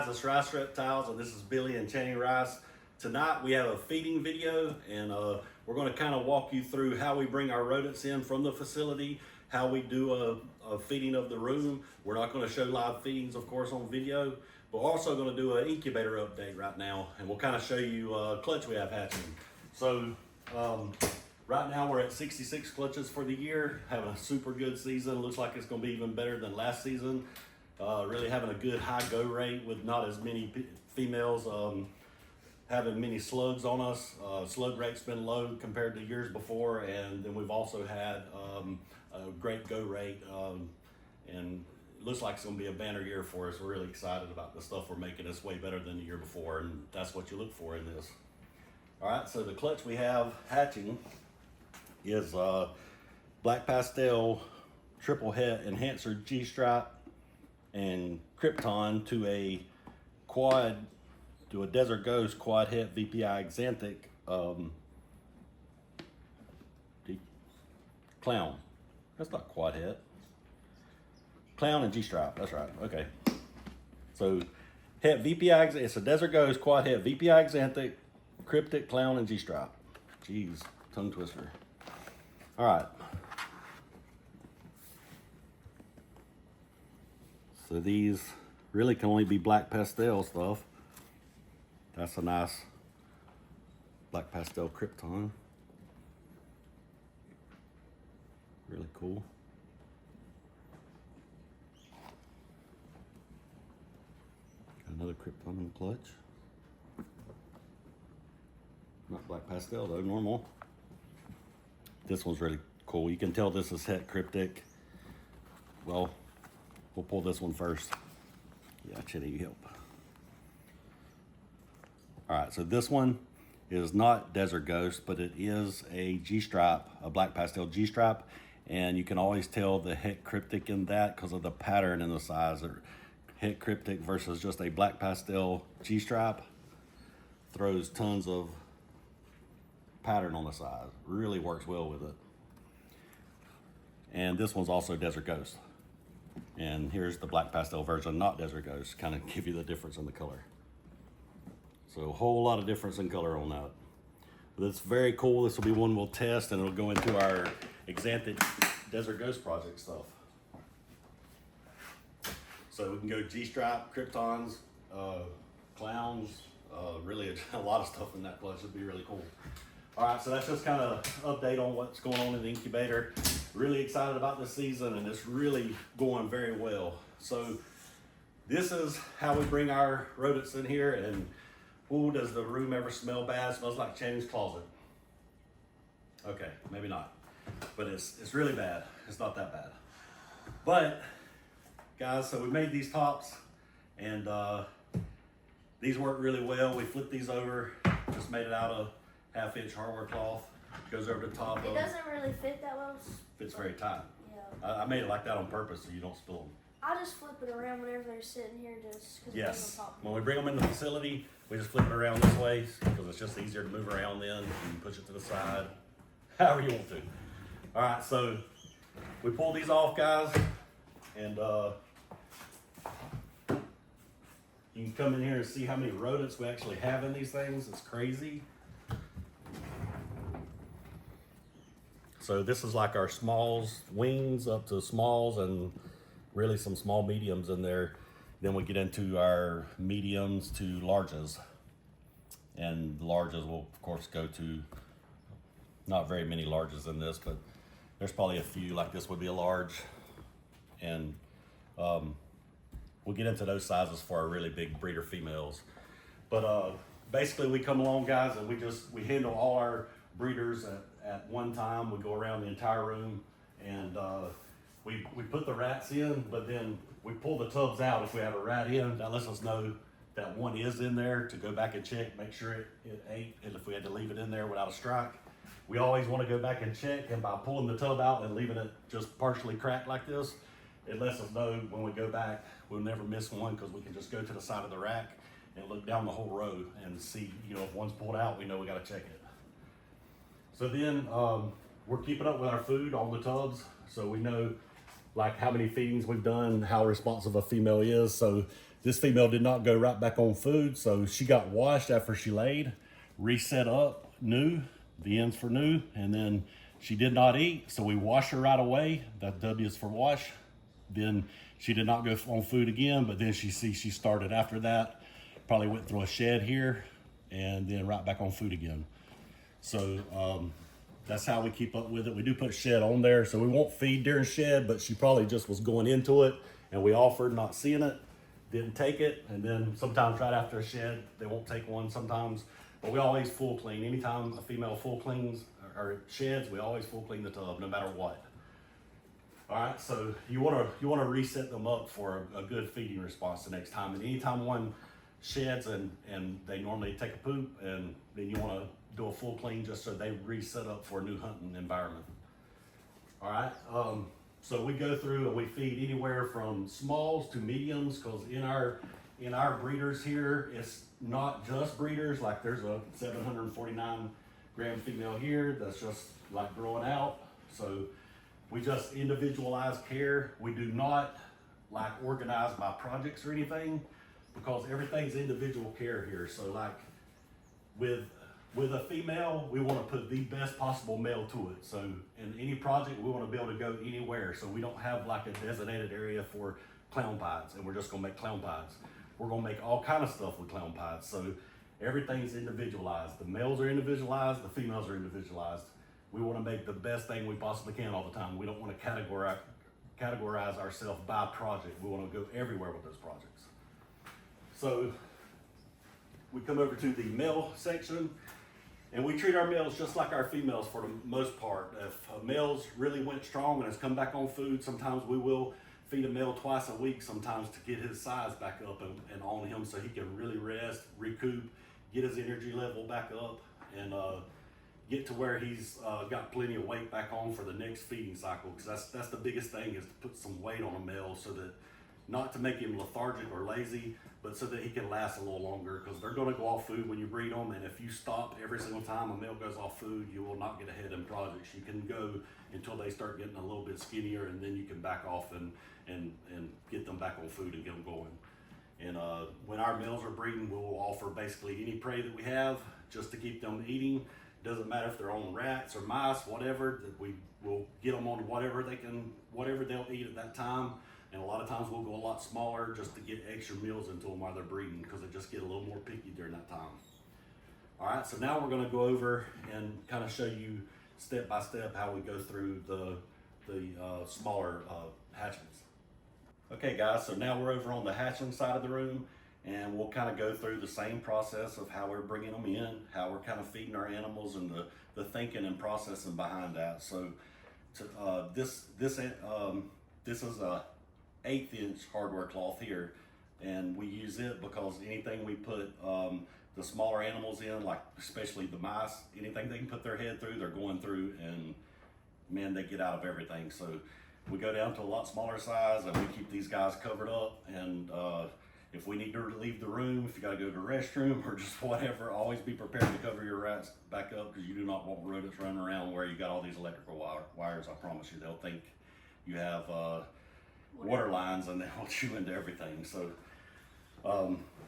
guys, it's Rice Reptiles, and this is Billy and Channing Rice. Tonight we have a feeding video, and we're going to kind of walk you through how we bring our rodents in from the facility, how we do a feeding of the room. We're not going to show live feedings, of course, on video, but we're also going to do an incubator update right now, and we'll kind of show you clutch we have hatching. So right now we're at 66 clutches for the year, having a super good season. Looks like it's going to be even better than last season. Really having a good high go rate with not as many females having many slugs on us. Slug rate's been low compared to years before, and then we've also had a great go rate, and it looks like it's going to be a banner year for us. We're really excited about the stuff we're making. It's way better than the year before, and that's what you look for in this. All right, so the clutch we have hatching is Black Pastel Triple Het Enhancer G-Stripe and Krypton to a Desert Ghost Quad Het VPI Xanthic Clown. That's not Quad Het. Clown and G-Stripe, that's right, okay. So Het VPI, it's a Desert Ghost Quad Het VPI Xanthic, Cryptic, Clown, and G-Stripe. Jeez, tongue twister. All right. So these really can only be Black Pastel stuff. That's a nice Black Pastel Krypton. Really cool. Got another Krypton in the clutch. Not Black Pastel though, normal. This one's really cool. You can tell this is Het Cryptic. Well, we'll pull this one first. Yeah, Chinny, help. All right, so this one is not Desert Ghost, but it is a G-Stripe, a Black Pastel G-Stripe, and you can always tell the Het Cryptic in that because of the pattern and the size. Het Cryptic versus just a Black Pastel G-Stripe throws tons of pattern on the side. Really works well with it. And this one's also Desert Ghost. And here's the Black Pastel version, not Desert Ghost, kind of give you the difference in the color. So a whole lot of difference in color on that. But it's very cool. This will be one we'll test, and it'll go into our Xanthic Desert Ghost project stuff. So we can go G-Stripe, Kryptons, Clowns, really a lot of stuff in that clutch. It'd be really cool. All right, so that's just kind of update on what's going on in the incubator. Really excited about this season, and it's really going very well. So this is how we bring our rodents in here, and ooh, does the room ever smell bad? It smells like Channing's closet. Okay, maybe not, but it's really bad. It's not that bad. But guys, so we made these tops, and these work really well. We flipped these over, just made it out of 1/2-inch hardware cloth. Goes over the top of it. Doesn't really fit that well. Fits very tight. Yeah. I made it like that on purpose so you don't spill them. I just flip it around whenever they're sitting here just because yes. on top. When we bring them in the facility, we just flip it around this way because it's just easier to move around then. You can push it to the side, however you want to. All right, so we pull these off, guys, and you can come in here and see how many rodents we actually have in these things. It's crazy. So this is like our smalls, wings up to smalls, and really some small mediums in there. Then we get into our mediums to larges. And the larges will of course go to, not very many larges in this, but there's probably a few, like this would be a large. And we'll get into those sizes for our really big breeder females. But basically we come along, guys, and we handle all our breeders at one time. We go around the entire room, and we put the rats in, but then we pull the tubs out if we have a rat in. That lets us know that one is in there to go back and check, make sure it ate, and if we had to leave it in there without a strike. We always want to go back and check, and by pulling the tub out and leaving it just partially cracked like this, it lets us know when we go back, we'll never miss one because we can just go to the side of the rack and look down the whole row and see, if one's pulled out, we know we got to check it. So then we're keeping up with our food on the tubs, so we know like how many feedings we've done, how responsive a female is. So This female did not go right back on food, so she got washed after she laid, reset up new, the ends for new, and then she did not eat, so we washed her right away. That W is for wash. Then she did not go on food again, but then she started after that, probably went through a shed here, and then right back on food again. So that's how we keep up with it. We do put shed on there, so we won't feed during shed, but she probably just was going into it, and we offered, not seeing it, didn't take it, and then sometimes right after a shed, they won't take one sometimes, but we always full clean. Anytime a female full cleans or sheds, we always full clean the tub, no matter what. All right, so you wanna reset them up for a good feeding response the next time. And anytime one sheds and they normally take a poop, and then you wanna do a full clean just so they reset up for a new hunting environment. All right, so we go through and we feed anywhere from smalls to mediums, because in our breeders here, it's not just breeders. Like there's a 749 gram female here that's just like growing out. So we just individualize care. We do not like organize by projects or anything, because everything's individual care here. So like with a female, we want to put the best possible male to it. So in any project, we want to be able to go anywhere. So we don't have like a designated area for clown pies and we're just gonna make clown pies. We're gonna make all kind of stuff with clown pies. So everything's individualized. The males are individualized, the females are individualized. We want to make the best thing we possibly can all the time. We don't want to categorize ourselves by project. We want to go everywhere with those projects. So we come over to the male section, and we treat our males just like our females for the most part. If a male's really went strong and has come back on food, sometimes we will feed a male twice a week sometimes to get his size back up and on him, so he can really rest, recoup, get his energy level back up, and get to where he's got plenty of weight back on for the next feeding cycle. Because that's the biggest thing, is to put some weight on a male, so that not to make him lethargic or lazy, but so that he can last a little longer, because they're going to go off food when you breed them. And if you stop every single time a male goes off food, you will not get ahead in projects. You can go until they start getting a little bit skinnier, and then you can back off and get them back on food and get them going. And when our males are breeding, we'll offer basically any prey that we have just to keep them eating. Doesn't matter if they're on rats or mice, whatever, that we will get them on whatever they'll eat at that time. And a lot of times we'll go a lot smaller just to get extra meals into them while they're breeding, because they just get a little more picky during that time. All right, so now we're gonna go over and kind of show you step by step how we go through the smaller hatchlings. Okay guys, so now we're over on the hatchling side of the room, and we'll kind of go through the same process of how we're bringing them in, how we're kind of feeding our animals, and the thinking and processing behind that. So this is a 1/8 inch hardware cloth here, and we use it because anything we put the smaller animals in, like especially the mice, anything they can put their head through, they're going through, and man, they get out of everything. So we go down to a lot smaller size, and we keep these guys covered up. And if we need to leave the room, if you got to go to the restroom or just whatever, always be prepared to cover your rats back up, because you do not want rodents running around where you got all these electrical wires. I promise you, they'll think you have water lines, and they'll chew into everything. So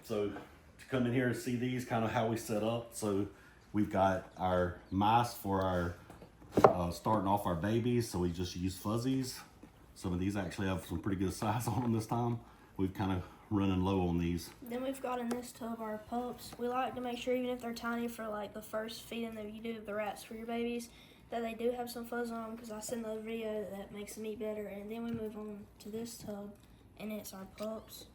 so to come in here and see these, kind of how we set up. So we've got our mice for our starting off our babies, so we just use fuzzies. Some of these actually have some pretty good size on them this time. We've kind of running low on these. Then we've got in this tub our pups. We like to make sure, even if they're tiny, for like the first feeding that you do of the rats for your babies, that they do have some fuzz on them, because I seen another video that makes them eat better. And then we move on to this tub, and it's our pups,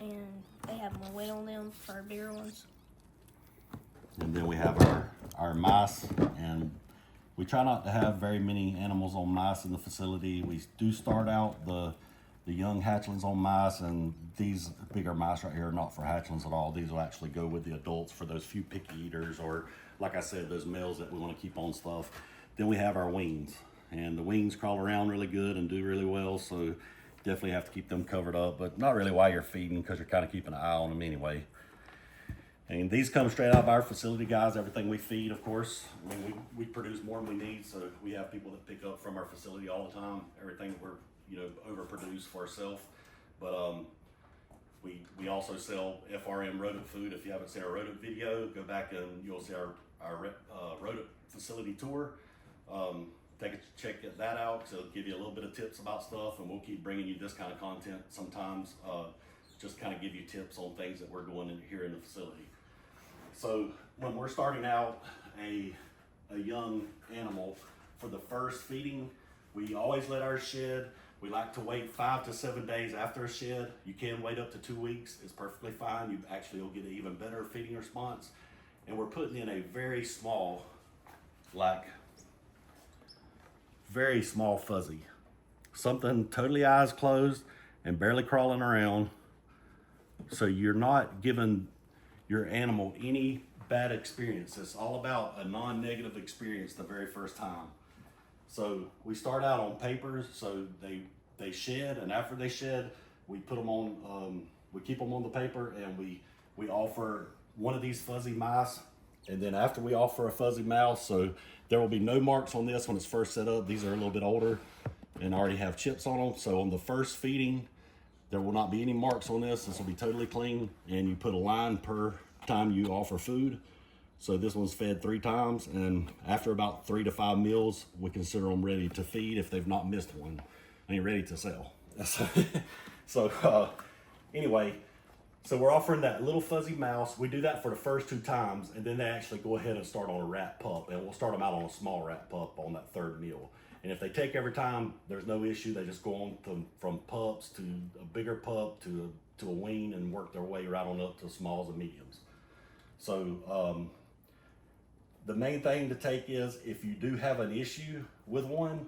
and they have more weight on them for our bigger ones. And then we have our mice, and we try not to have very many animals on mice in the facility. We do start out the young hatchlings on mice, and these bigger mice right here are not for hatchlings at all. These will actually go with the adults for those few picky eaters, or like I said, those males that we want to keep on stuff. Then we have our wings, and the wings crawl around really good and do really well, so definitely have to keep them covered up, but not really while you're feeding, because you're kind of keeping an eye on them anyway. And these come straight out of our facility, guys. Everything we feed, of course. I mean, we produce more than we need, so we have people that pick up from our facility all the time. Everything that we're overproduce for ourselves. But We also sell FRM rodent food. If you haven't seen our rodent video, go back and you'll see our rodent facility tour. Take a check that out. So it'll give you a little bit of tips about stuff, and we'll keep bringing you this kind of content sometimes. Just kind of give you tips on things that we're doing here in the facility. So when we're starting out a young animal for the first feeding, we always let ours shed. We like to wait 5 to 7 days after a shed. You can wait up to 2 weeks. It's perfectly fine. You actually will get an even better feeding response. And we're putting in a very small fuzzy. Something totally eyes closed and barely crawling around. So you're not giving your animal any bad experience. It's all about a non-negative experience the very first time. So we start out on papers, so they shed, and after they shed, we put them on, we keep them on the paper, and we offer one of these fuzzy mice. And then after we offer a fuzzy mouse, so there will be no marks on this when it's first set up. These are a little bit older and already have chips on them. So on the first feeding, there will not be any marks on this. This will be totally clean, and you put a line per time you offer food. So this one's fed 3 times, and after about 3 to 5 meals, we consider them ready to feed if they've not missed one. I ain't ready to sell. Anyway, so we're offering that little fuzzy mouse. We do that for the first 2 times, and then they actually go ahead and start on a rat pup, and we'll start them out on a small rat pup on that 3rd meal. And if they take every time, there's no issue. They just go on from pups to a bigger pup to a wean and work their way right on up to smalls and mediums. So the main thing to take is if you do have an issue with one,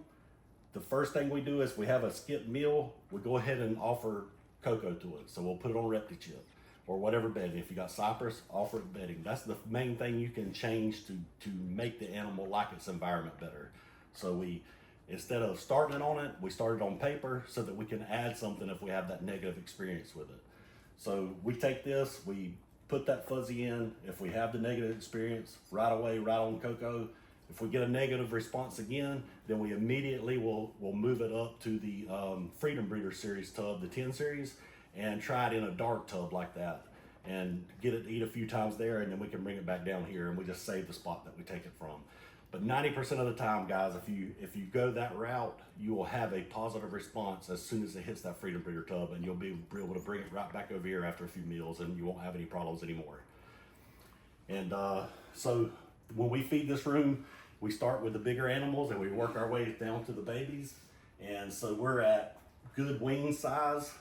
the first thing we do is we have a skip meal. We go ahead and offer cocoa to it. So we'll put it on ReptiChip or whatever bedding. If you got cypress, offer it bedding. That's the main thing you can change to make the animal like its environment better. So instead of starting it on it, we start it on paper so that we can add something if we have that negative experience with it. So we take this, we put that fuzzy in. If we have the negative experience, right away, right on cocoa. If we get a negative response again, then we immediately will move it up to the Freedom Breeder Series tub, the 10 series, and try it in a dark tub like that, and get it to eat a few times there, and then we can bring it back down here, and we just save the spot that we take it from. But 90% of the time, guys, if you go that route, you will have a positive response as soon as it hits that Freedom Breeder tub, and you'll be able to bring it right back over here after a few meals, and you won't have any problems anymore. And so when we feed this room, we start with the bigger animals and we work our way down to the babies. And so we're at good wing size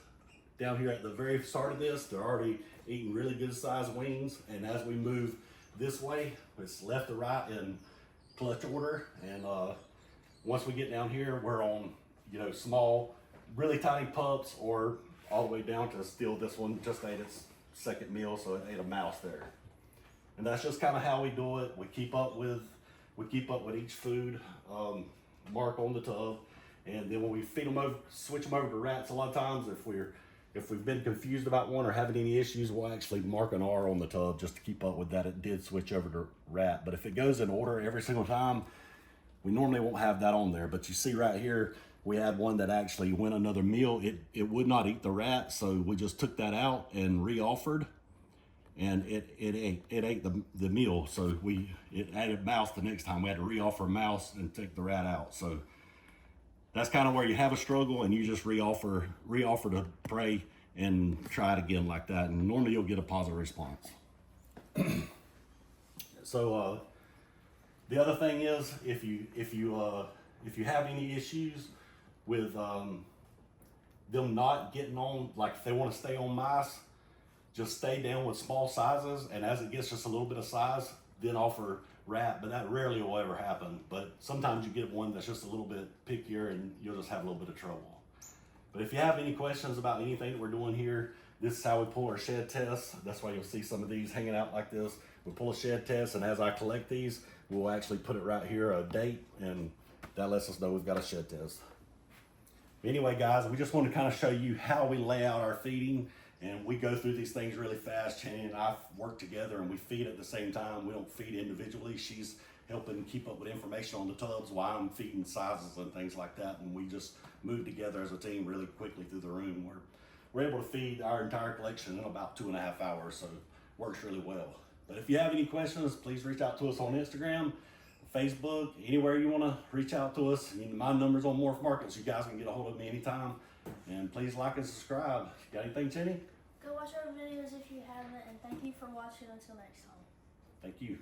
down here at the very start of this. They're already eating really good sized wings. And as we move this way, it's left to right in clutch order. And once we get down here, we're on, small, really tiny pups, or all the way down to still this one just ate its 2nd meal, so it ate a mouse there. And that's just kind of how we do it. We keep up with each food mark on the tub, and then when we feed them over, switch them over to rats. A lot of times, if we've been confused about one or having any issues, we'll actually mark an R on the tub just to keep up with that. It did switch over to rat, but if it goes in order every single time, we normally won't have that on there. But you see right here, we had one that actually went another meal. It would not eat the rat, so we just took that out and re-offered. And it ate the meal, so it added mouse the next time. We had to re-offer mouse and take the rat out. So that's kind of where you have a struggle, and you just re-offer to prey and try it again like that. And normally you'll get a positive response. So the other thing is, if you have any issues with them not getting on, like if they want to stay on mice, just stay down with small sizes, and as it gets just a little bit of size, then offer rat, but that rarely will ever happen. But sometimes you get one that's just a little bit pickier and you'll just have a little bit of trouble. But if you have any questions about anything that we're doing here, this is how we pull our shed tests. That's why you'll see some of these hanging out like this. We pull a shed test, and as I collect these, we'll actually put it right here, a date, and that lets us know we've got a shed test. Anyway, guys, we just want to kind of show you how we lay out our feeding. And we go through these things really fast. Channing and I work together, and we feed at the same time. We don't feed individually. She's helping keep up with information on the tubs while I'm feeding sizes and things like that. And we just move together as a team really quickly through the room. we're able to feed our entire collection in about 2.5 hours, so it works really well. But if you have any questions, please reach out to us on Instagram, Facebook, anywhere you want to reach out to us. My number's on Morph Market, so you guys can get a hold of me anytime. And please like and subscribe. Got anything, Jenny? Go watch our videos if you haven't, and thank you for watching. Until next time. Thank you.